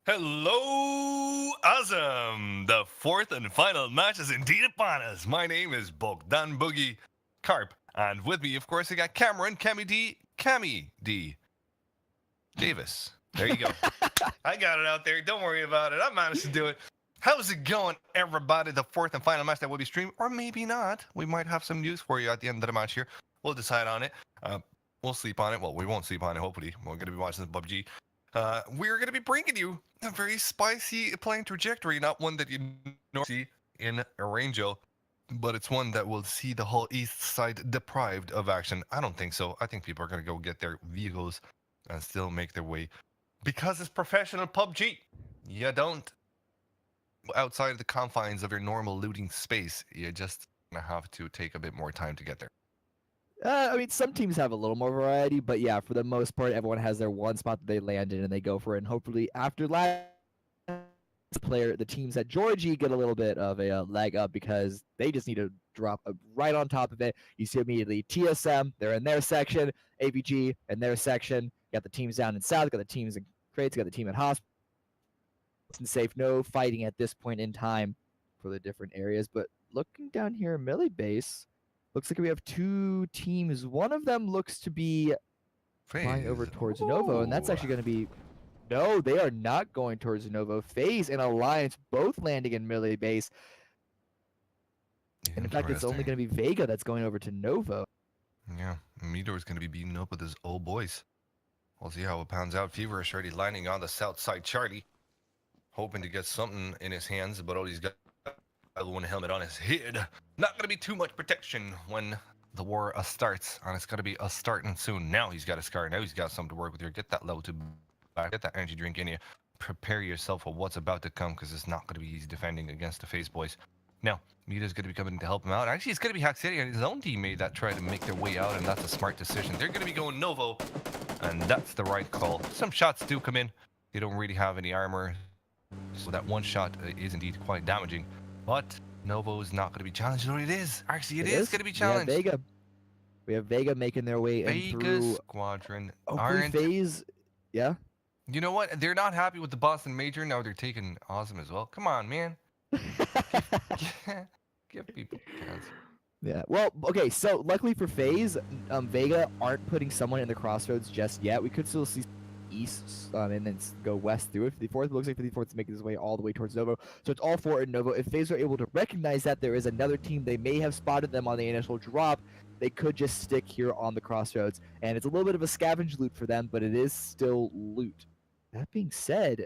Hello, Auzom! The fourth and final match is indeed upon us. My name is Bogdan Boogie Carp, and with me, of course, I got Cameron Cammy D Davis. There you go. I got it out there. Don't worry about it. I managed to do it. How's it going, everybody? The fourth and final match that will be streamed, or maybe not. We might have some news for you at the end of the match here. We'll decide on it. We'll sleep on it. Well, we won't sleep on it, hopefully. We're going to be watching this PUBG. We're going to be bringing you a very spicy playing trajectory, not one that you normally see in Arangel, but it's one that will see the whole east side deprived of action. I don't think so. I think people are going to go get their vehicles and still make their way because it's professional PUBG. You don't outside of the confines of your normal looting space. You just have to take a bit more time to get there. I mean, some teams have a little more variety, but yeah, for the most part, everyone has their one spot that they land in and they go for it. And hopefully, after last player, the teams at Georgie get a little bit of a leg up because they just need to drop right on top of it. You see immediately TSM, they're in their section, AVG in their section. Got the teams down in South, got the teams in Crates, got the team at Hospital. And safe, no fighting at this point in time for the different areas. But looking down here in Millie Base, looks like we have two teams. One of them looks to be flying over towards Novo, and that's actually going to be... No, they are not going towards Novo. FaZe and Alliance both landing in Millie Base. And in fact, it's only going to be Vega that's going over to Novo. Yeah, Meteor's going to be beaten up with his old boys. We'll see how it pans out. Feverish already landing on the south side. Charlie hoping to get something in his hands, but all he's got one helmet on his head. Not going to be too much protection when the war starts, and it's going to be starting soon. Now he's got a scar. Now he's got something to work with here. Get that level 2 back. Get that energy drink in you. Prepare yourself for what's about to come, because it's not going to be easy defending against the FaZe boys. Now, Mita's going to be coming to help him out. Actually, it's going to be Hack City and his own teammate that tried to make their way out, and that's a smart decision. They're going to be going Novo, and that's the right call. Some shots do come in. They don't really have any armor, so that one shot is indeed quite damaging. But Novo is not going to be challenged. No, it is. Actually, it is going to be challenged. We have Vega making their way in through Squadron. Oakley FaZe. Yeah. You know what? They're not happy with the Boston Major. Now they're taking auzom as well. Come on, man. Give people a chance. Yeah. Well, okay. So luckily for FaZe, Vega aren't putting someone in the crossroads just yet. We could still see east and then go west through it. 54th looks like 54th is making his way all the way towards Novo. So it's all four in Novo. If FaZe are able to recognize that there is another team, they may have spotted them on the initial drop. They could just stick here on the crossroads, and it's a little bit of a scavenge loot for them, but it is still loot. That being said,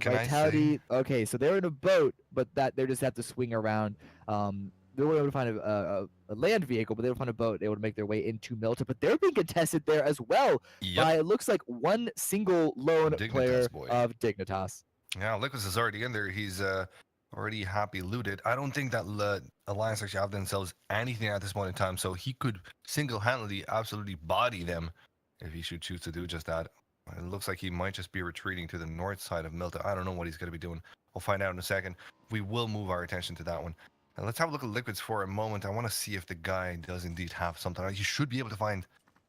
Vitality. Okay, so they're in a boat, but that they just have to swing around. They were able to find a land vehicle, but they were able to find a boat. They were able to make their way into Milta, but they're being contested there as well by, it looks like, one single lone player of Dignitas. Yeah, Liquid is already in there. He's already happy looted. I don't think that Alliance actually have themselves anything at this point in time, so he could single-handedly absolutely body them if he should choose to do just that. It looks like he might just be retreating to the north side of Milta. I don't know what he's going to be doing. We'll find out in a second. We will move our attention to that one. Now, let's have a look at Liquids for a moment. I want to see if the guy does indeed have something. You should be able to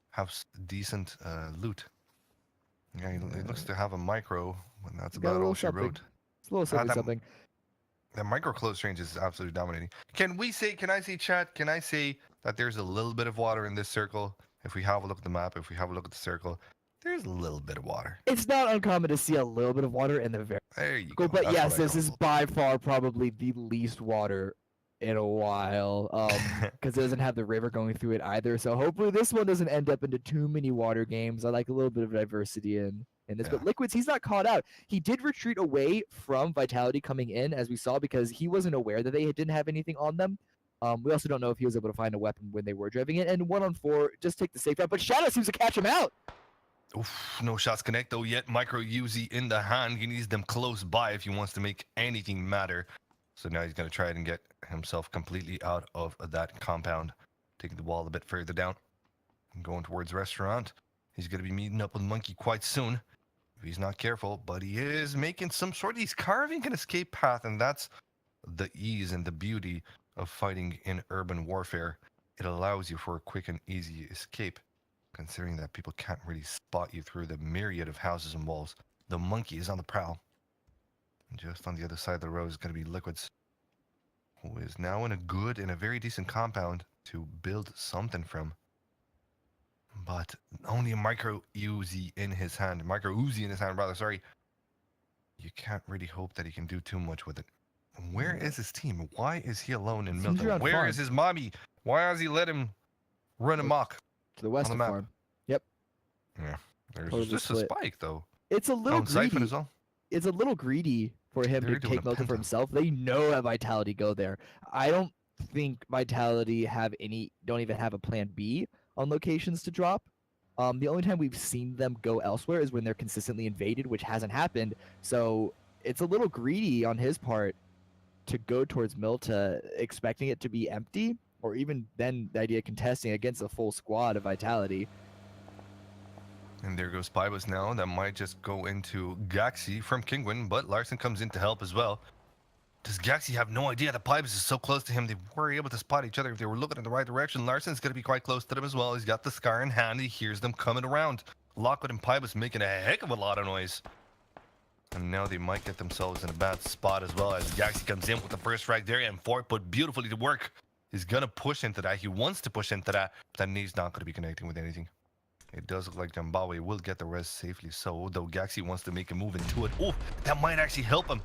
have decent loot. Yeah, he looks to have a micro, and that's about all she wrote. It's a little something. The micro close range is absolutely dominating. Can I say, chat, can I say that there's a little bit of water in this circle? If we have a look at the map, if we have a look at the circle, there's a little bit of water. It's not uncommon to see a little bit of water in the very... There you go. But yes, this is by far probably the least water in a while, because it doesn't have the river going through it either. So hopefully this one doesn't end up into too many water games. I like a little bit of diversity in this. Yeah. But Liquids, he's not caught out. He did retreat away from Vitality coming in, as we saw, because he wasn't aware that they didn't have anything on them. We also don't know if he was able to find a weapon when they were driving it. And 1-on-4, just take the safe route. But Shadow seems to catch him out. Oof, no shots connect though yet. Micro Uzi in the hand. He needs them close by if he wants to make anything matter. So now he's going to try and get himself completely out of that compound. Taking the wall a bit further down. And going towards restaurant. He's going to be meeting up with Monkey quite soon. If he's not careful. But he is making some sort of... He's carving an escape path. And that's the ease and the beauty of fighting in urban warfare. It allows you for a quick and easy escape. Considering that people can't really spot you through the myriad of houses and walls. The Monkey is on the prowl. Just on the other side of the road is going to be Liquids, who is now in a very decent compound to build something from. But only a micro Uzi in his hand. Micro Uzi in his hand, rather, sorry. You can't really hope that he can do too much with it. Where is his team? Why is he alone in Seems Milton? around Where farm. is his mommy? Why has he let him run amok To the west on the of map? farm. Yep. Yeah. There's Totally just a split. spike, though. It's a little Oh, and Siphon greedy. as well. It's a little greedy for him They're to doing take a Milton for penta. himself. They know that Vitality go there. I don't think Vitality don't even have a plan B on locations to drop. The only time we've seen them go elsewhere is when they're consistently invaded, which hasn't happened. So it's a little greedy on his part to go towards Milta, expecting it to be empty, or even then the idea of contesting against a full squad of Vitality. And there goes Pybus now. That might just go into Gaxi from Kingwin, but Larson comes in to help as well. Does Gaxi have no idea that Pybus is so close to him? They were able to spot each other if they were looking in the right direction. Larson's going to be quite close to them as well. He's got the Scar in hand. He hears them coming around. Lockwood and Pybus making a heck of a lot of noise. And now they might get themselves in a bad spot as well as Gaxi comes in with the first strike there, and Fort put beautifully to work. He's going to push into that. He wants to push into that, but that knee's not going to be connecting with anything. It does look like Zimbabwe will get the rest safely so, though Gaxi wants to make a move into it. Oh, that might actually help him.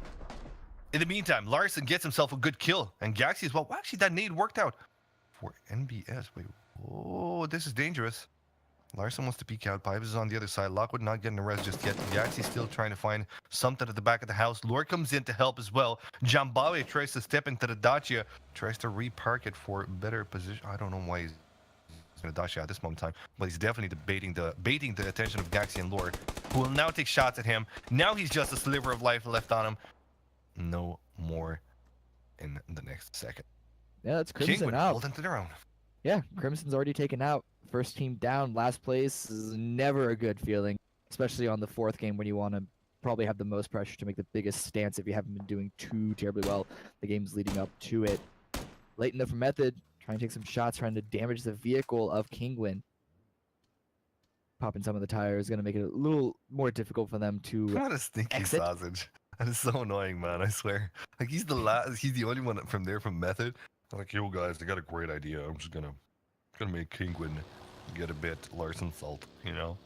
In the meantime, Larson gets himself a good kill, and Gaxi as well. Well, actually, that nade worked out for NBS. Wait, oh, this is dangerous. Larson wants to peek out. Pybus is on the other side. Lockwood not getting the rest just yet. Gaxi still trying to find something at the back of the house. Lore comes in to help as well. Zimbabwe tries to step into the Dacia, tries to repark it for better position. I don't know why he's in a Dacia at this moment in time, but he's definitely baiting the attention of Gaxi and Lore, who will now take shots at him. Now he's just a sliver of life left on him. No more in the next second. Yeah, that's Crimson Kingwood out. holding to their own. Yeah, Crimson's already taken out. First team down, last place is never a good feeling, especially on the fourth game when you want to probably have the most pressure to make the biggest stance if you haven't been doing too terribly well the games leading up to it. Late enough for Method, trying to take some shots, trying to damage the vehicle of Kingwin. Popping some of the tires, going to make it a little more difficult for them to What a stinky exit. sausage. That is so annoying, man, I swear. Like, he's the only one from there from Method. I'm like, yo, guys, they got a great idea. I'm just gonna make Kingwin get a bit Larson salt, you know?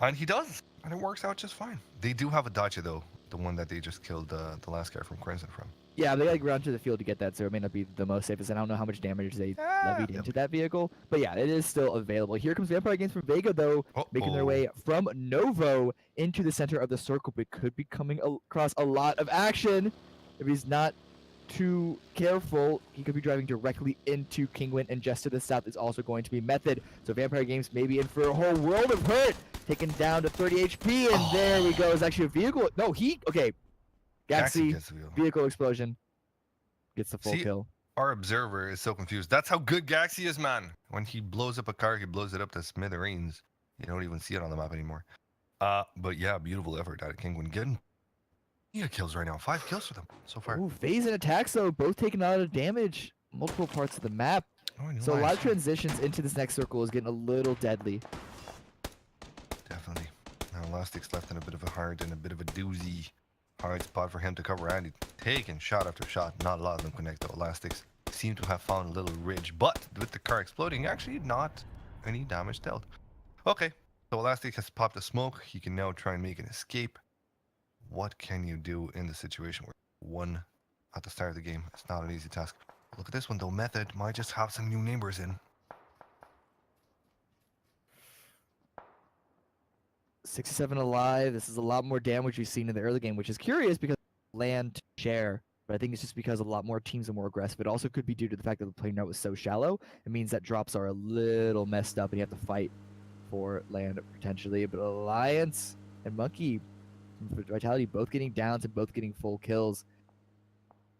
And he does, and it works out just fine. They do have a Dacia, though, the one that they just killed the last guy from Crimson from. Yeah, they like run to the field to get that, so it may not be the most safest. And I don't know how much damage they levied into that vehicle, but yeah, it is still available. Here comes Vampire Games from Vega, though, making their way from Novo into the center of the circle, but could be coming across a lot of action if he's not too careful. He could be driving directly into Kingwin, and just to the south is also going to be Method. So Vampire Games may be in for a whole world of hurt, taken down to 30 HP, and there we go. It's actually a vehicle. No, okay. Gaxi, vehicle explosion, gets the full kill. Our observer is so confused. That's how good Gaxi is, man. When he blows up a car, he blows it up to smithereens. You don't even see it on the map anymore. But yeah, beautiful effort out of Kingwin. Getting kills right now. 5 kills for them so far. Ooh, phase and attacks, though, both taking a lot of damage. Multiple parts of the map. So a lot of transitions into this next circle is getting a little deadly. Definitely. Now Elastic's left in a bit of a hard and a bit of a doozy. Hard spot for him to cover, and he's taking shot after shot. Not a lot of them connect, though. Elastics seem to have found a little ridge, but with the car exploding, actually not any damage dealt. Okay, so Elastic has popped a smoke. He can now try and make an escape. What can you do in the situation where one at the start of the game? It's not an easy task. Look at this one, though. Method might just have some new neighbors in. 67 alive. This is a lot more damage we've seen in the early game, which is curious because land share. But I think it's just because a lot more teams are more aggressive. It also could be due to the fact that the playing net was so shallow. It means that drops are a little messed up and you have to fight for land potentially. But Alliance and Monkey from Vitality both getting downs and both getting full kills.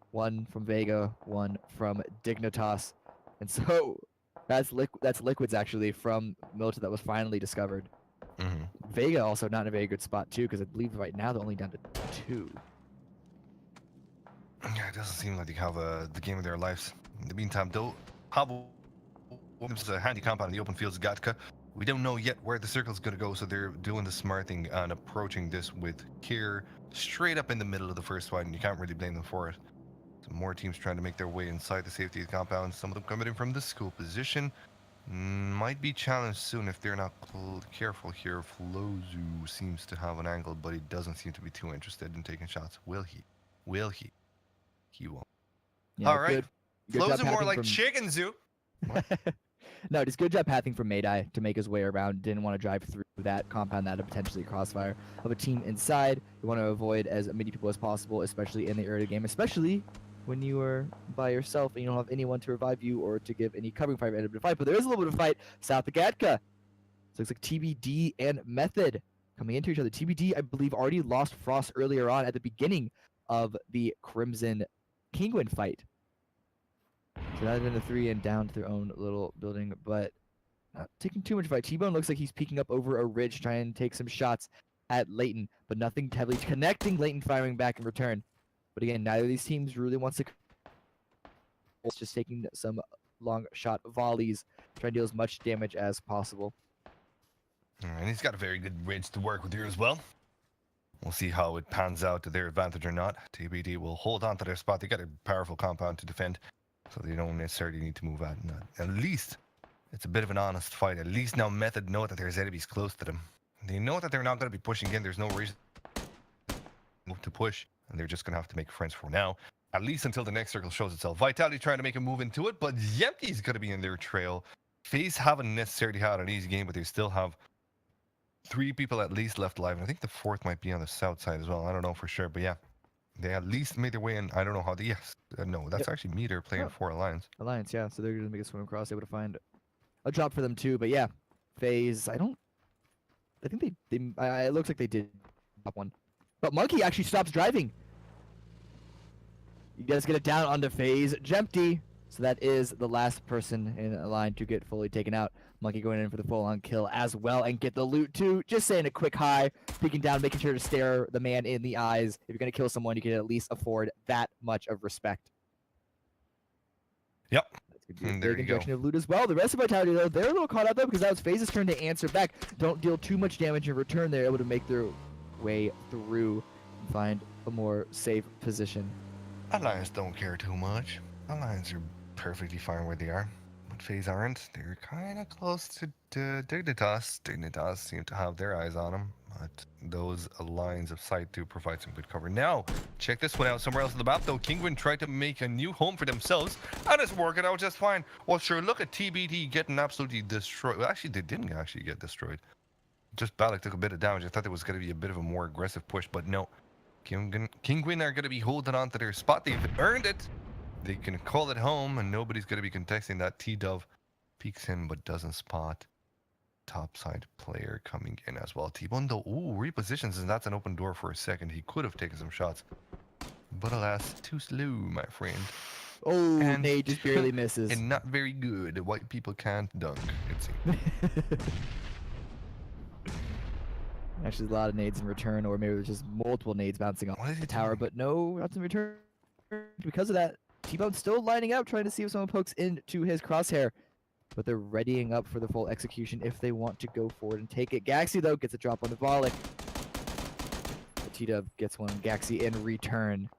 One from Vega, one from Dignitas. And so that's Liquids actually from Milta that was finally discovered. Mm-hmm. Vega also not in a very good spot too, because I believe right now they're only down to 2. Yeah, it doesn't seem like they have the game of their lives. In the meantime, though, Habo is a handy compound in the open fields. Gatka We don't know yet where the circle's going to go, so they're doing the smart thing and approaching this with care straight up in the middle of the first fight, and you can't really blame them for it. Some more teams trying to make their way inside the safety of the compound, some of them coming in from the school position. Might be challenged soon if they're not careful here. Flozu seems to have an angle, but he doesn't seem to be too interested in taking shots. Will he? Will he? He won't. Yeah, All right. good job Flozu more pathing like from- chicken zoo. No, just good job pathing from Maydai to make his way around. Didn't want to drive through that compound that had potentially crossfire of a team inside. You want to avoid as many people as possible, especially in the early game, especially when you are by yourself and you don't have anyone to revive you or to give any covering fire at the fight. But there is a little bit of fight south of Gatka. So it looks like TBD and Method coming into each other. TBD, I believe, already lost Frost earlier on at the beginning of the Crimson Kinguin fight. So that had been a 3 and down to their own little building, but not taking too much fight. T-Bone looks like he's peeking up over a ridge, trying to take some shots at Leighton, but nothing heavily connecting. Leighton firing back in return. But again, neither of these teams really wants to. It's just taking some long shot volleys, trying to deal as much damage as possible. All right, he's got a very good ridge to work with here as well. We'll see how it pans out to their advantage or not. TBD will hold on to their spot. They got a powerful compound to defend, so they don't necessarily need to move out. At least it's a bit of an honest fight. At least now Method know that there's enemies close to them. They know that they're not going to be pushing in. There's no reason to push, and they're just going to have to make friends for now. At least until the next circle shows itself. Vitality trying to make a move into it, but Yemke's going to be in their trail. FaZe haven't necessarily had an easy game, but they still have 3 people at least left alive. And I think the 4th might be on the south side as well. I don't know for sure, but yeah. They at least made their way in. I don't know how they... Yes. No, that's actually Meter playing for Alliance. Alliance, yeah. So they're going to make a swim across, able to find a drop for them too. But yeah, FaZe, I think it looks like they did top one. But Monkey actually stops driving. He does get it down onto FaZe. Jempty. So that is the last person in a line to get fully taken out. Monkey going in for the full-on kill as well and get the loot too. Just saying a quick hi, peeking down, making sure to stare the man in the eyes. If you're going to kill someone, you can at least afford that much of respect. Yep. That's good. Big injection of loot as well. The rest of Vitality, though, they're a little caught up though because that was FaZe's turn to answer back. Don't deal too much damage in return. They're able to make their way through and find a more safe position. Alliance don't care too much. Alliance are perfectly fine where they are. But FaZe aren't. They're kind of close to Dignitas. Dignitas seem to have their eyes on them. But those lines of sight do provide some good cover. Now, check this one out. Somewhere else on the map, though, Kinguin tried to make a new home for themselves. And it's working out just fine. Well, sure, look at TBD getting absolutely destroyed. Well, actually, they didn't actually get destroyed. Just Balak took a bit of damage. I thought there was going to be a bit of a more aggressive push, but no. Kinguin are going to be holding on to their spot. They've earned it. They can call it home, and nobody's going to be contesting that. T-Dove peeks in, but doesn't spot topside player coming in as well. T-Bone, though, repositions, and that's an open door for a second. He could have taken some shots, but alas, too slow, my friend. Oh, and Nate just barely misses. And not very good. White people can't dunk, it seems. Actually, a lot of nades in return, or maybe there's just multiple nades bouncing off the tower, but no, not in return. Because of that, T-Bone still lining up, trying to see if someone pokes into his crosshair. But they're readying up for the full execution if they want to go forward and take it. Gaxi, though, gets a drop on the volley. T-Dub gets one. Gaxi in return.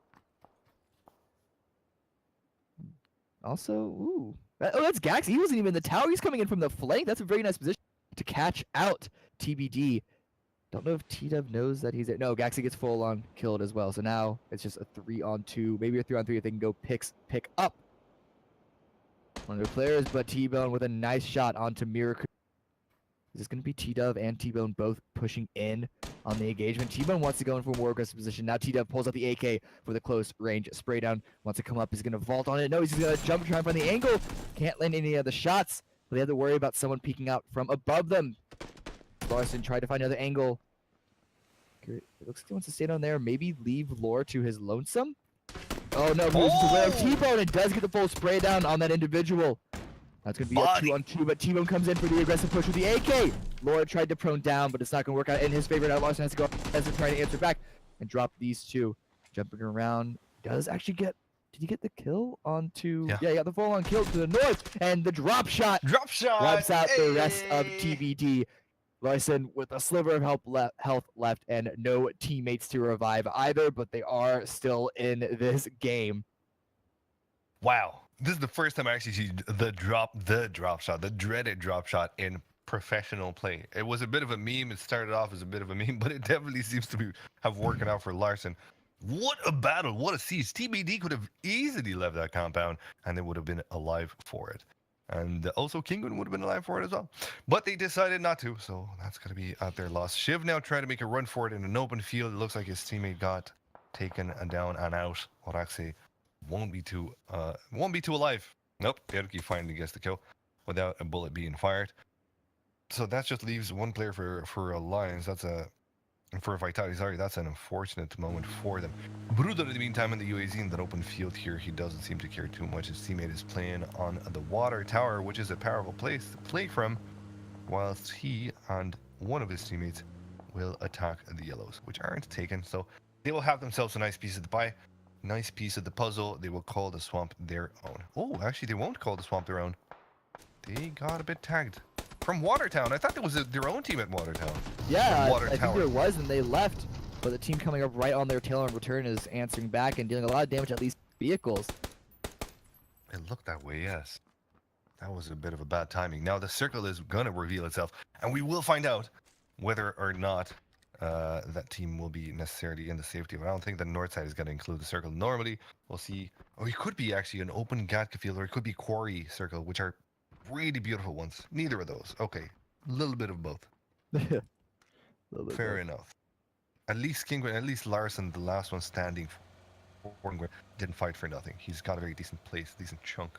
Also, ooh. Oh, that's Gaxi. He wasn't even in the tower. He's coming in from the flank. That's a very nice position to catch out TBD. Don't know if T-Dub knows that he's there. No, Gaxi gets full on killed as well. So now it's just a 3-on-2, maybe a 3-on-3 if they can go pick up one of their players, but T-Bone with a nice shot onto Miracle. Is this going to be T-Dub and T-Bone both pushing in on the engagement? T-Bone wants to go in for a more aggressive position. Now T-Dub pulls out the AK for the close range spray down. Wants to come up. He's going to vault on it. No, he's going to jump, try and find the angle. Can't land any of the shots. But they have to worry about someone peeking out from above them. Larson tried to find another angle. It looks like he wants to stay down there. Maybe leave Lore to his lonesome. Oh no, moves away of T-Bone and does get the full spray down on that individual. That's going to be a 2-on-2, but T-Bone comes in for the aggressive push with the AK. Laura tried to prone down, but it's not going to work out in his favor. Now Larson has to go as they're trying to answer back and drop these two. Jumping around, does actually get Did he get the kill onto? Yeah. Yeah, he got the full-on kill to the north, and the drop shot Drop shot. wipes out the rest of Hey! TBD. Larson with a sliver of health left and no teammates to revive either, but they are still in this game. Wow, this is the first time I actually see the drop shot, the dreaded drop shot in professional play. It was a bit of a meme. It started off as a bit of a meme, but it definitely seems to have worked out for Larson. What a battle! What a siege! TBD could have easily left that compound, and they would have been alive for it. And also, Kingun would have been alive for it as well. But they decided not to, so that's going to be at their loss. Shiv now trying to make a run for it in an open field. It looks like his teammate got taken down and out. What actually won't be too alive. Nope, Eruki finally gets the kill without a bullet being fired. So that just leaves one player for Alliance. For Vitality, sorry, that's an unfortunate moment for them. Bruder, in the meantime, in the UAZ in that open field here, he doesn't seem to care too much. His teammate is playing on the water tower, which is a powerful place to play from, whilst he and one of his teammates will attack the yellows, which aren't taken. So they will have themselves a nice piece of the pie, nice piece of the puzzle. They will call the swamp their own. Oh, actually, they won't call the swamp their own. They got a bit tagged. From Watertown. I thought there was their own team at Watertown. Yeah, Water I think there was, and they left. But the team coming up right on their tail in return is answering back and dealing a lot of damage at least vehicles. It looked that way, yes. That was a bit of a bad timing. Now the circle is going to reveal itself, and we will find out whether or not that team will be necessarily in the safety. But I don't think the north side is going to include the circle. Normally, we'll see. Or it could be actually an open Gatka field, or it could be quarry circle, which are really beautiful ones. Neither of those. Okay. A little bit of both. Fair enough. At least Kingwin, at least Larson, the last one standing for Kingwin, didn't fight for nothing. He's got a very decent place, decent chunk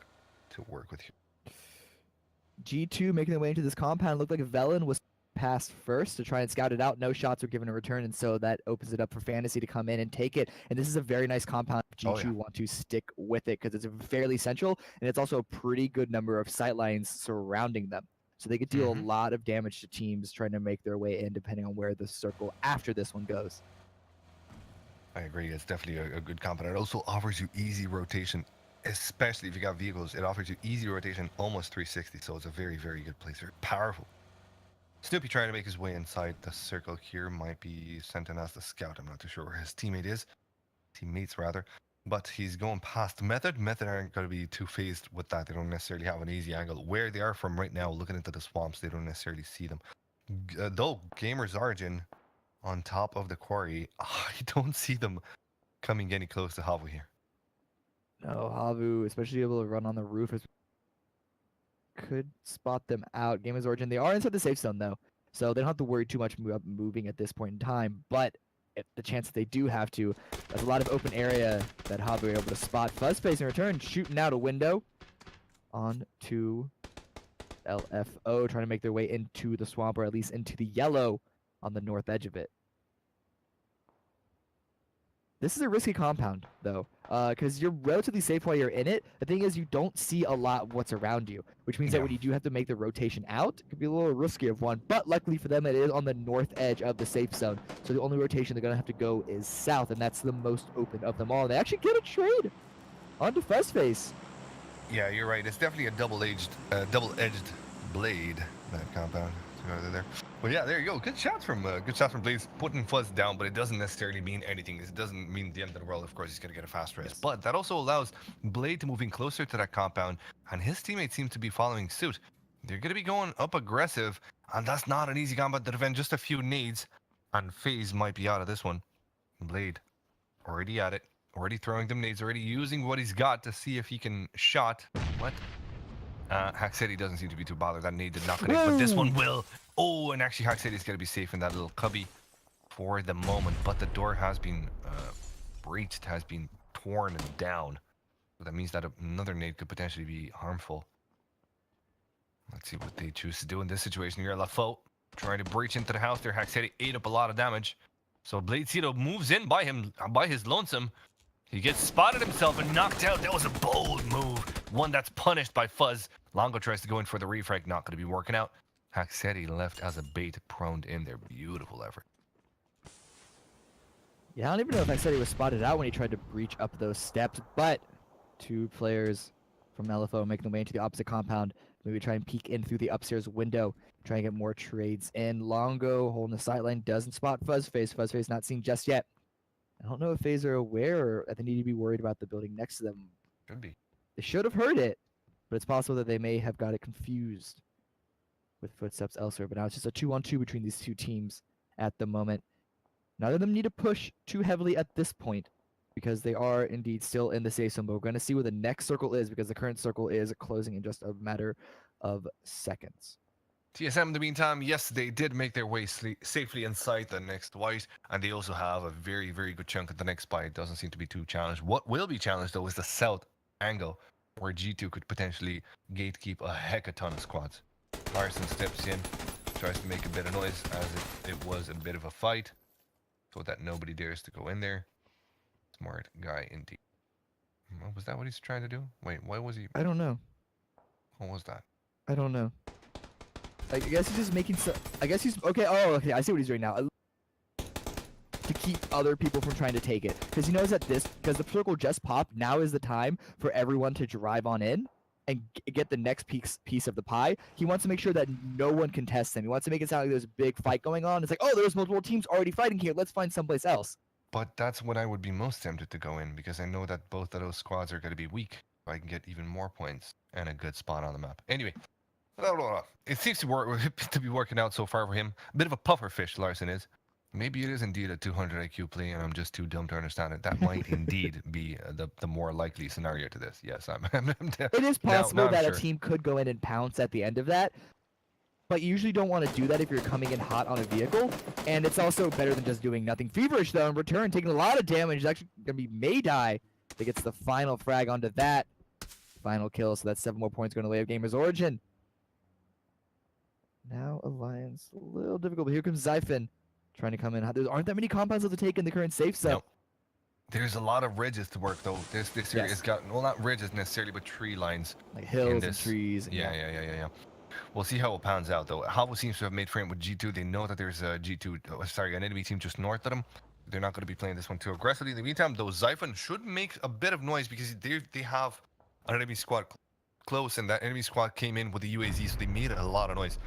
to work with here. G2 making their way into this compound. Looked like Velen was passed first to try and scout it out. No shots were given in return, and so that opens it up for Fantasy to come in and take it. And this is a very nice compound if G2 want to stick with it, because it's fairly central, and it's also a pretty good number of sightlines surrounding them. So they could deal a lot of damage to teams trying to make their way in, depending on where the circle after this one goes. I agree. It's definitely a good compound. It also offers you easy rotation, especially if you got vehicles. It offers you easy rotation, almost 360. So it's a very, very good place. Very powerful. Snoopy trying to make his way inside the circle here. Might be sent in as the scout. I'm not too sure where his teammate is. Teammates, rather. But he's going past Method. Method aren't going to be too phased with that. They don't necessarily have an easy angle. Where they are from right now, looking into the swamps, they don't necessarily see them. Though Gamer's Origin on top of the quarry, I don't see them coming any close to Havu here. No, Havu, especially able to run on the roof, could spot them out. Gamer's Origin, they are inside the safe zone, though, so they don't have to worry too much about moving at this point in time. But if the chance that they do have to, there's a lot of open area that Havu are able to spot. Fuzzface in return, shooting out a window onto LFO, trying to make their way into the swamp, or at least into the yellow on the north edge of it. This is a risky compound, though, because you're relatively safe while you're in it. The thing is, you don't see a lot of what's around you, which means that when you do have to make the rotation out, it could be a little risky of one. But luckily for them, it is on the north edge of the safe zone. So the only rotation they're going to have to go is south, and that's the most open of them all. And they actually get a trade onto Fuzzface. Yeah, you're right. It's definitely a double-edged blade, that compound. There. But yeah, there you go. Good shots from Blaze, putting Fuzz down, but it doesn't necessarily mean anything. It doesn't mean the end of the world. Of course, he's going to get a fast rest. But that also allows Blade to moving closer to that compound, and his teammates seem to be following suit. They're going to be going up aggressive, and that's not an easy compound to defend. Just a few nades, and FaZe might be out of this one. Blade, already at it, already throwing them nades, already using what he's got to see if he can shot. What? Hack said he doesn't seem to be too bothered. That nade did not connect, but this one will. Oh, and actually Hack said he's going to be safe in that little cubby for the moment. But the door has been breached, has been torn down. So that means that another nade could potentially be harmful. Let's see what they choose to do in this situation here. LaFo trying to breach into the house there. Hack said he ate up a lot of damage. So Bladecito moves in by his lonesome. He gets spotted himself and knocked out. That was a bold move. One that's punished by Fuzz. Longo tries to go in for the refrag. Not going to be working out. Haxetti left as a bait, prone in their beautiful effort. Yeah, I don't even know if Haxetti was spotted out when he tried to breach up those steps, but 2 players from LFO making their way into the opposite compound. Maybe try and peek in through the upstairs window. Try and get more trades in. Longo holding the sideline doesn't spot Fuzzface. Fuzzface not seen just yet. I don't know if FaZe are aware or if they need to be worried about the building next to them. Could be. They should have heard it, but it's possible that they may have got it confused with footsteps elsewhere. But now it's just a 2-on-2 between these 2 teams at the moment. None of them need to push too heavily at this point because they are indeed still in the safe zone. But we're going to see where the next circle is because the current circle is closing in just a matter of seconds. TSM, in the meantime, yes, they did make their way safely inside the next white, and they also have a very, very good chunk at the next spy. It doesn't seem to be too challenged. What will be challenged, though, is the south angle, where G2 could potentially gatekeep a heck a ton of squads. Larson steps in, tries to make a bit of noise, as it was a bit of a fight, so that nobody dares to go in there. Smart guy indeed. Was that what he's trying to do? Wait, why was he? I don't know. What was that? I don't know. I guess he's just making some. I guess he's okay. Oh, okay. I see what he's doing now. To keep other people from trying to take it, because he knows that because the circle just popped. Now is the time for everyone to drive on in and get the next piece of the pie. He wants to make sure that no one contests him. He wants to make it sound like there's a big fight going on. It's like, oh, there's multiple teams already fighting here. Let's find someplace else. But that's when I would be most tempted to go in, because I know that both of those squads are going to be weak. So I can get even more points and a good spot on the map. Anyway. It seems to be working out so far for him. A bit of a puffer fish, Larson is. Maybe it is indeed a 200 IQ play, and I'm just too dumb to understand it. That might indeed be the more likely scenario to this. Yes, it is possible now that sure. A team could go in and pounce at the end of that, but you usually don't want to do that if you're coming in hot on a vehicle, and it's also better than just doing nothing. Feverish, though, in return, taking a lot of damage. It's actually going to be Mayday that gets the final frag onto that final kill, so that's 7 more points going the way of Gamers Origin. Now Alliance, a little difficult, but here comes Zyphon trying to come in. There aren't that many compounds to take in the current safe zone. Nope. There's a lot of ridges to work, though. This area has got, well, not ridges necessarily, but tree lines. Like hills and trees. And yeah. We'll see how it pans out, though. Havo seems to have made frame with G2. They know that there's a an enemy team just north of them. They're not going to be playing this one too aggressively. In the meantime, though, Zyphon should make a bit of noise because they have an enemy squad close, and that enemy squad came in with the UAZ, so they made a lot of noise.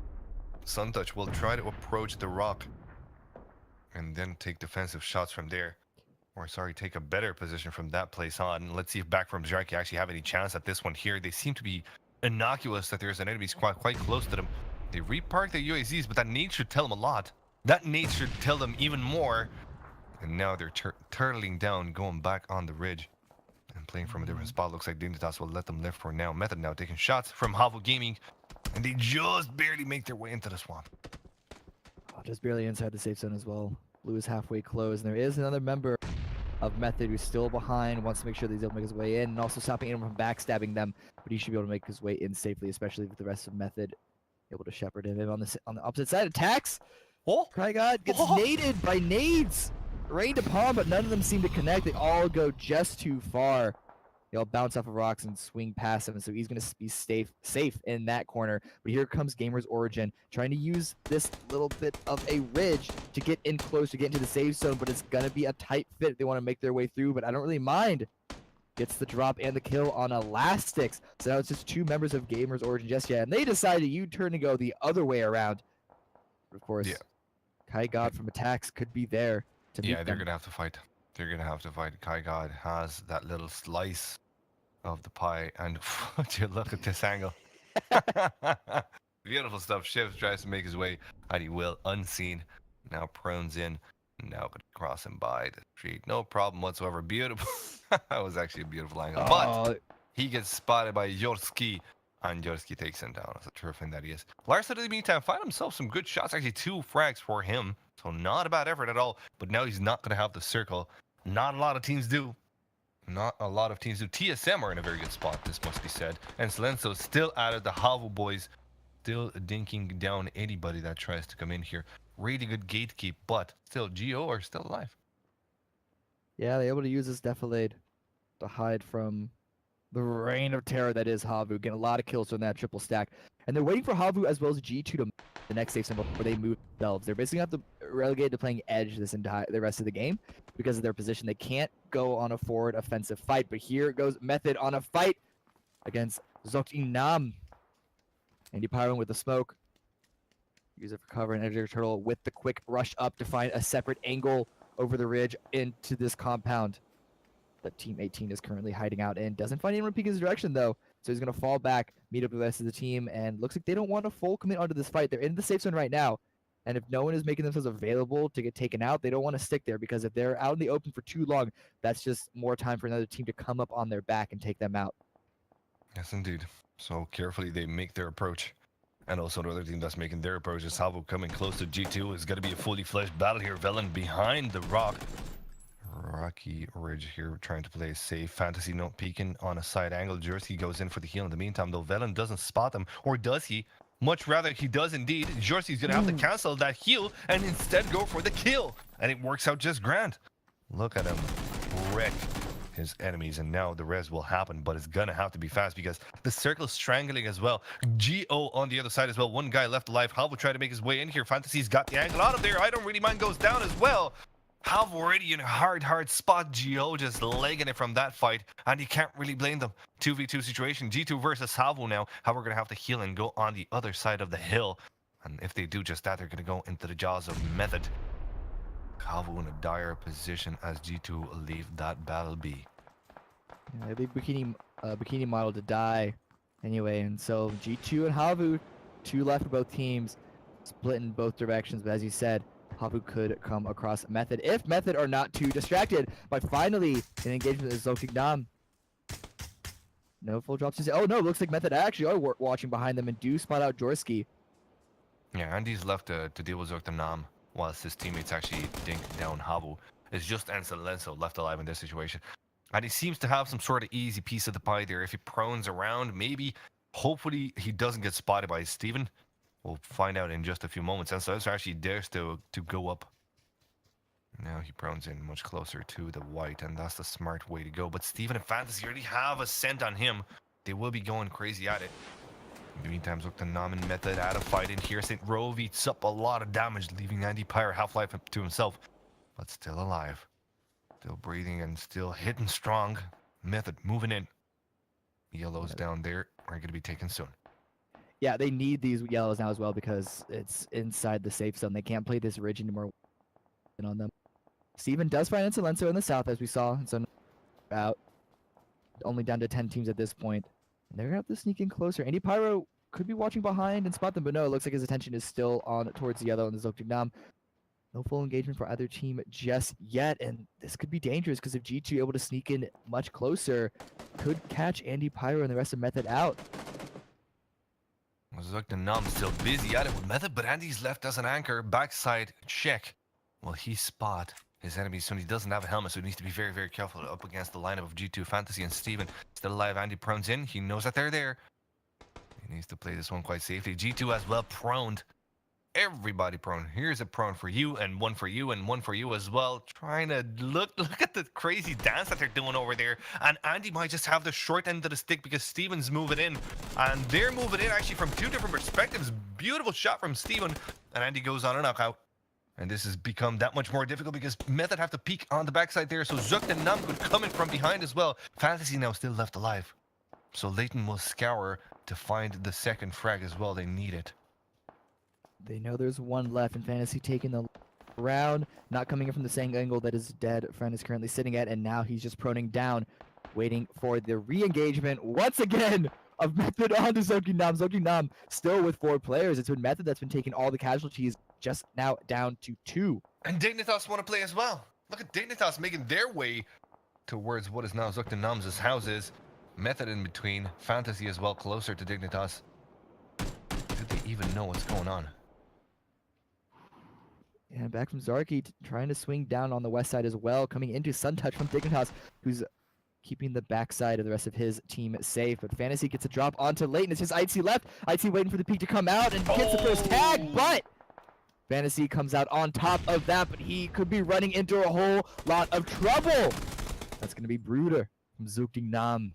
Suntouch will try to approach the rock and then take defensive shots from there. Or, sorry, take a better position from that place on. Let's see if back from Jarky actually have any chance at this one here. They seem to be innocuous that there's an enemy squad quite close to them. They repark their UAZs, but that nade should tell them a lot. That nade should tell them even more. And now they're turtling down, going back on the ridge. And playing from a different spot. Looks like Dignitas will let them live for now. Method now taking shots from Havo Gaming. And they just barely make their way into the swamp. Oh, just barely inside the safe zone as well. Blue is halfway closed. And there is another member of Method who's still behind. Wants to make sure that he's able to make his way in. And also stopping anyone from backstabbing them. But he should be able to make his way in safely, especially with the rest of Method able to shepherd him on the opposite side. Attacks! Oh! Cry God gets naded by nades! Rained upon, but none of them seem to connect. They all go just too far. They all bounce off of rocks and swing past him, and so he's going to be safe in that corner. But here comes Gamers Origin, trying to use this little bit of a ridge to get in close, to get into the safe zone, but it's going to be a tight fit if they want to make their way through, but I don't really mind. Gets the drop and the kill on Elastics. So now it's just 2 members of Gamers Origin just yet, and they decided to U-turn and go the other way around. But of course, Kai God from Attacks could be there to meet them. They're going to have to fight. They're going to have to fight. Kai God has that little slice of the pie, and would you look at this angle? Beautiful stuff. Shiv tries to make his way, and he will, unseen. Now prones in. Now going to cross him by the street. No problem whatsoever. Beautiful. That was actually a beautiful angle. But he gets spotted by Yorski, and Yorski takes him down. That's a true thing that he is. Larson, in the meantime, find himself some good shots. Actually, 2 frags for him. So not a bad effort at all. But now he's not going to have the circle. Not a lot of teams do. Not a lot of teams do. TSM are in a very good spot, this must be said. And Silenzo still added the Havo boys, still dinking down anybody that tries to come in here. Really good gatekeep, but still, Geo are still alive. Yeah, they're able to use this defilade to hide from the reign of terror that is Havu. Getting a lot of kills on that triple stack. And they're waiting for Havu as well as G2 to the next safe zone before they move themselves. They're basically have to relegate to playing edge the rest of the game because of their position. They can't go on a forward offensive fight, but here goes Method on a fight against Nam. Andy Pyron with the smoke. Use it for cover, and Editor Turtle with the quick rush up to find a separate angle over the ridge into this compound that Team 18 is currently hiding out in. Doesn't find anyone peek in his direction, though, so he's going to fall back, meet up with the rest of the team, and looks like they don't want a full commit onto this fight. They're in the safe zone right now, and if no one is making themselves available to get taken out, they don't want to stick there, because if they're out in the open for too long, that's just more time for another team to come up on their back and take them out. Yes, indeed. So carefully they make their approach. And also the other team that's making their approach is Salvo coming close to G2. It's going to be a fully fledged battle here. Velen behind the rocky ridge here, trying to play safe. Fantasy not peeking on a side angle. Jersey goes in for the heal in the meantime, though Velen doesn't spot him. Or does he? Much rather he does indeed. Jersey's going to have to cancel that heal and instead go for the kill. And it works out just grand. Look at him wreck his enemies, and now the res will happen, but it's gonna have to be fast because the circle's strangling as well. Go on the other side as well. One guy left alive. Halv will try to make his way in here. Fantasy's got the angle out of there. I don't really mind goes down as well. Halv already in a hard spot. Go just legging it from that fight, and you can't really blame them. 2v2 situation. G2 versus Halvo now. Halv are gonna have to heal and go on the other side of the hill, and if they do just that, they're gonna go into the jaws of Method. Halvo in a dire position as G2 leave that battle be. Yeah, they leave bikini model to die anyway, and so G2 and Havu, 2 left for both teams, split in both directions, but as you said, Havu could come across Method if Method are not too distracted by finally an engagement with Nam. No full drops. Oh no, looks like Method actually are watching behind them and do spot out Jorski. Yeah, Andy's left to deal with Nam, whilst his teammates actually dink down Havu. It's just Enzo Lenzo left alive in this situation. And he seems to have some sort of easy piece of the pie there. If he prones around, maybe, hopefully he doesn't get spotted by Steven. We'll find out in just a few moments. Enzo Lenzo actually dares to go up. Now he prones in much closer to the white, and that's the smart way to go. But Steven and Fantasy already have a scent on him. They will be going crazy at it. In the meantime, Nam and Method out of fight in here. St. Rove eats up a lot of damage, leaving Andy Pyre half-life to himself, but still alive. Still breathing and still hitting strong. Method moving in. Yellows down there are going to be taken soon. Yeah, they need these yellows now as well because it's inside the safe zone. They can't play this ridge anymore on them. Steven does find Insolenzo in the south, as we saw. And so out. Only down to 10 teams at this point. And they're going to have to sneak in closer. Andy Pyro could be watching behind and spot them, but no, it looks like his attention is still on towards the yellow and the Nam. No full engagement for either team just yet, and this could be dangerous because if G2 able to sneak in much closer, could catch Andy Pyro and the rest of Method out. Nam still busy at it with Method, but Andy's left as an anchor. Backside check. Will he spot his enemies soon? He doesn't have a helmet, so he needs to be very, very careful up against the lineup of G2 Fantasy and Steven. Still alive, Andy prones in. He knows that they're there. He needs to play this one quite safely. G2 as well proned. Everybody prone. Here's a prone for you, and one for you, and one for you as well. Trying to look at the crazy dance that they're doing over there. And Andy might just have the short end of the stick because Steven's moving in. And they're moving in actually from 2 different perspectives. Beautiful shot from Steven. And Andy goes on a knockout. And this has become that much more difficult because Method have to peek on the backside there. So Nam could come in from behind as well. Fantasy now still left alive. So Leighton will scour to find the second frag as well. They need it. They know there's one left, and Fantasy taking the round, not coming in from the same angle that his dead friend is currently sitting at, and now he's just proning down, waiting for the re-engagement once again of Method onto Nam. Nam still with 4 players. It's been Method that's been taking all the casualties, just now down to 2. And Dignitas want to play as well. Look at Dignitas making their way towards what is now Nam's houses. Method in between, Fantasy as well closer to Dignitas. Do they even know what's going on? And back from Zarky, trying to swing down on the west side as well, coming into Sun Touch from Dignitas, who's keeping the backside of the rest of his team safe. But Fantasy gets a drop onto Leighton. It's just ITC left. ITC waiting for the peak to come out and gets the first tag, but Fantasy comes out on top of that, but he could be running into a whole lot of trouble. That's going to be Brooder from Nam.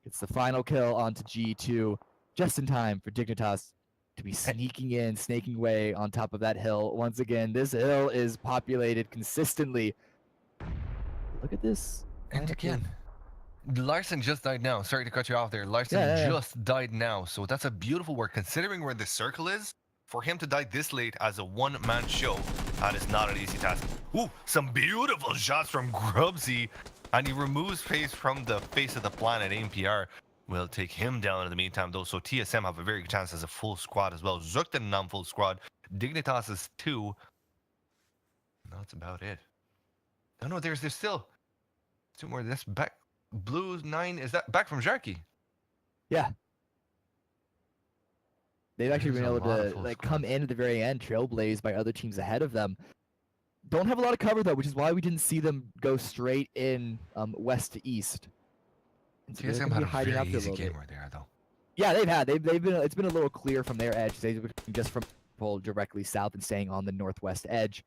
Gets the final kill onto G2. just in time for Dignitas to be sneaking in, snaking away on top of that hill. Once again, this hill is populated consistently. Look at this. And lineup again, of- Larson just died now. Sorry to cut you off there. Larson Yeah. just died now. So that's a beautiful work. Considering where the circle is, for him to die this late as a one-man show, that is not an easy task. Ooh, some beautiful shots from Grubsy. And he removes face from the face of the planet. APR will take him down in the meantime, though. So TSM have a very good chance as a full squad as well. Zukten non-full squad. Dignitas is 2. That's about it. No, there's still 2 more. This back. Blues 9. Is that back from Jarky? Yeah. They've actually There's been a able lot of to full come in at the very end, trailblazed by other teams ahead of them. Don't have a lot of cover though, which is why we didn't see them go straight in west to east. And so they're TSM gonna had be a hiding out very there a easy little game bit. right there, though. Yeah, they've been it's been a little clear from their edge. They've been just from directly south and staying on the northwest edge.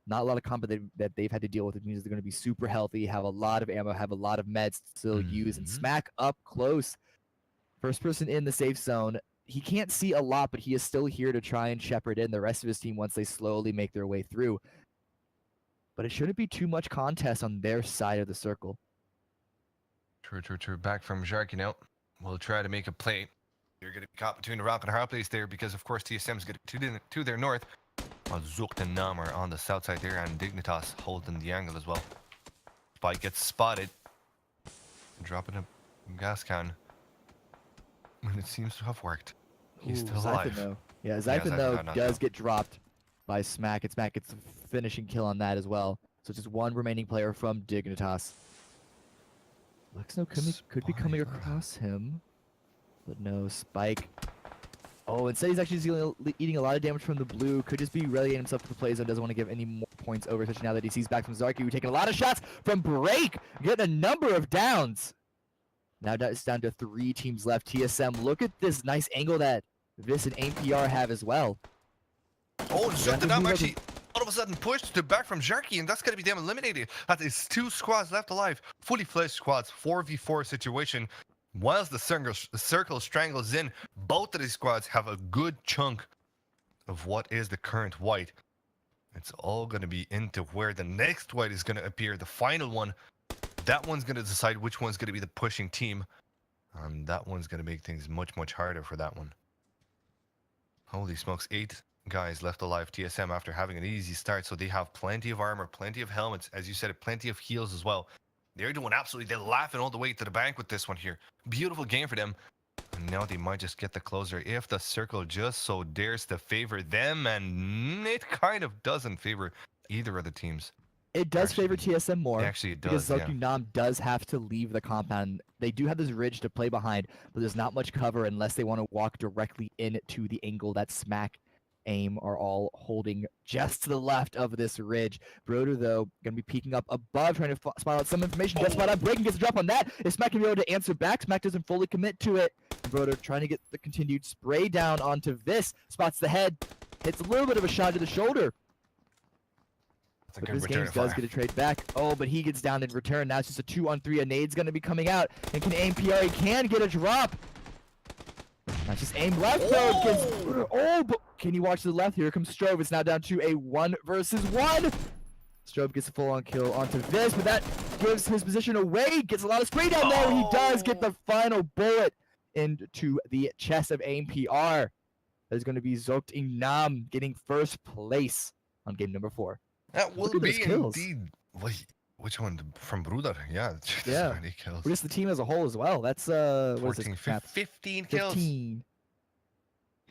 Not a lot of combat that they've had to deal with. It means they're going to be super healthy, have a lot of ammo, have a lot of meds to still use, and Mhm. smack up close. First person in the safe zone. He can't see a lot, but he is still here to try and shepherd in the rest of his team once they slowly make their way through. But it shouldn't be too much contest on their side of the circle. True. Back from Jarky now. We'll try to make a play. You're going to be caught between a rock and a hard place there because, of course, TSM's going to their north. While Zucht and Nam are on the south side there, and Dignitas holding the angle as well. Spike gets spotted. Dropping a gas can. And it seems to have worked. He's Ooh, still Zyphon, alive. though. Yeah, Zyphon Zyphon, though, got knocked does out. get dropped by Smack. Smack gets a finishing kill on that as well. So just one remaining player from Dignitas. Looks no could be coming Spike. across him. But no, Spike. Oh, instead he's actually eating a lot of damage from the blue. Could just be relegating himself to the play zone. Doesn't want to give any more points over, especially now that he sees back from Zarky, who's taking a lot of shots from Break. Getting a number of downs. Now it's down to 3 teams left. TSM, look at this nice angle that Vis and APR have as well. Oh, Zucht and Yeah, Nam he actually all of a sudden pushed to back from Jarky, and that's going to be them eliminated. That is 2 squads left alive. Fully fledged squads, 4v4 situation. Whilst the circle strangles in, both of these squads have a good chunk of what is the current white. It's all going to be into where the next white is going to appear, the final one. That one's going to decide which one's going to be the pushing team. And that one's going to make things much, much harder for that one. Holy smokes, 8 guys left alive. TSM after having an easy start, so they have plenty of armor, plenty of helmets, as you said, plenty of heals as well. They're doing absolutely, they're laughing all the way to the bank with this one here. Beautiful game for them. And now they might just get the closer if the circle just so dares to favor them, and it kind of doesn't favor either of the teams. It does favor Actually, TSM more. Actually, it Because does, yeah. Nam does have to leave the compound. They do have this ridge to play behind, but there's not much cover unless they want to walk directly into the angle that Smack, Aim are all holding just to the left of this ridge. Broder, though, going to be peeking up above, trying to spot out some information. Just spot out, breaking, gets a drop on that. Is Smack going to be able to answer back? Smack doesn't fully commit to it. Broder trying to get the continued spray down onto Vis. Spots the head. Hits a little bit of a shot to the shoulder. That's a But good this return game of does fire. get a trade back. Oh, but he gets down in return. Now it's just a 2-on-3. A nade's going to be coming out. And can aim PR? He can get a drop. Not just aim left, though. Oh, but can you watch to the left? Here comes Strove. It's now down to a 1 versus 1. Strove gets a full-on kill onto Viz, but that gives his position away. Gets a lot of spray down there. He does get the final bullet into the chest of aim PR. That is going to be Nam getting first place on game number 4. That will Look at those be kills. indeed. Wait, which one? From Bruder? Yeah. Yeah. Many kills. Or just the team as a whole as well. That's what is 14, this crap? 15 kills. 15.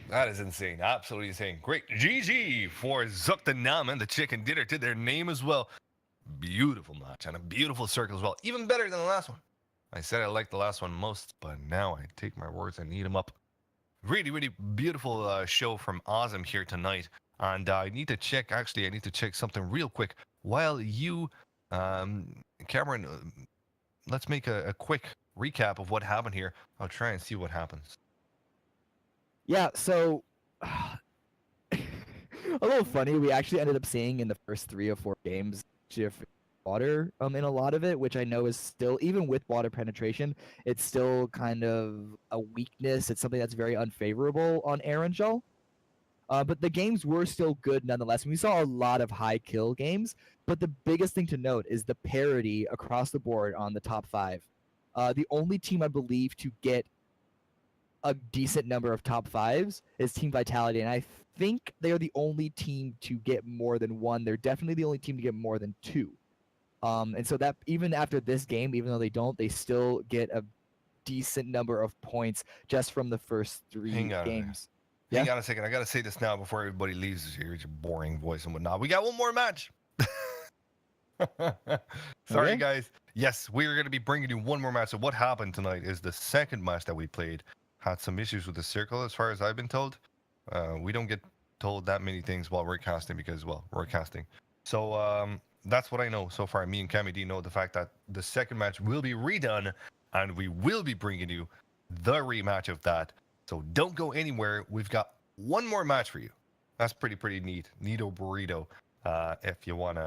That is insane. Absolutely insane. Great. GG for Zucht and Nam and the chicken dinner to their name as well. Beautiful match and a beautiful circle as well. Even better than the last one. I said I liked the last one most, but now I take my words and eat them up. Really, really beautiful show from Auzom here tonight. And I need to check, actually, I need to check something real quick. While you, Cameron, let's make a quick recap of what happened here. I'll try and see what happens. Yeah, so a little funny. We actually ended up seeing in the first 3 or 4 games water in a lot of it, which I know is still, even with water penetration, it's still kind of a weakness. It's something that's very unfavorable on Aeronjal. But the games were still good nonetheless. We saw a lot of high kill games, but the biggest thing to note is the parity across the board on the top 5. The only team I believe to get a decent number of top 5s is Team Vitality, and I think they are the only team to get more than 1. They're definitely the only team to get more than 2. And so that even after this game, even though they don't, they still get a decent number of points just from the first 3 games. Hang on a second. I got to say this now before everybody leaves here. It's your boring voice and whatnot. We got one more match. Sorry, Okay. guys. Yes, we are going to be bringing you one more match. So what happened tonight is the second match that we played had some issues with the circle, as far as I've been told. We don't get told that many things while we're casting because, well, we're casting. So that's what I know so far. Me and Cammy D know the fact that the second match will be redone, and we will be bringing you the rematch of that. So don't go anywhere. We've got one more match for you. That's pretty neat. Neato burrito. If you want to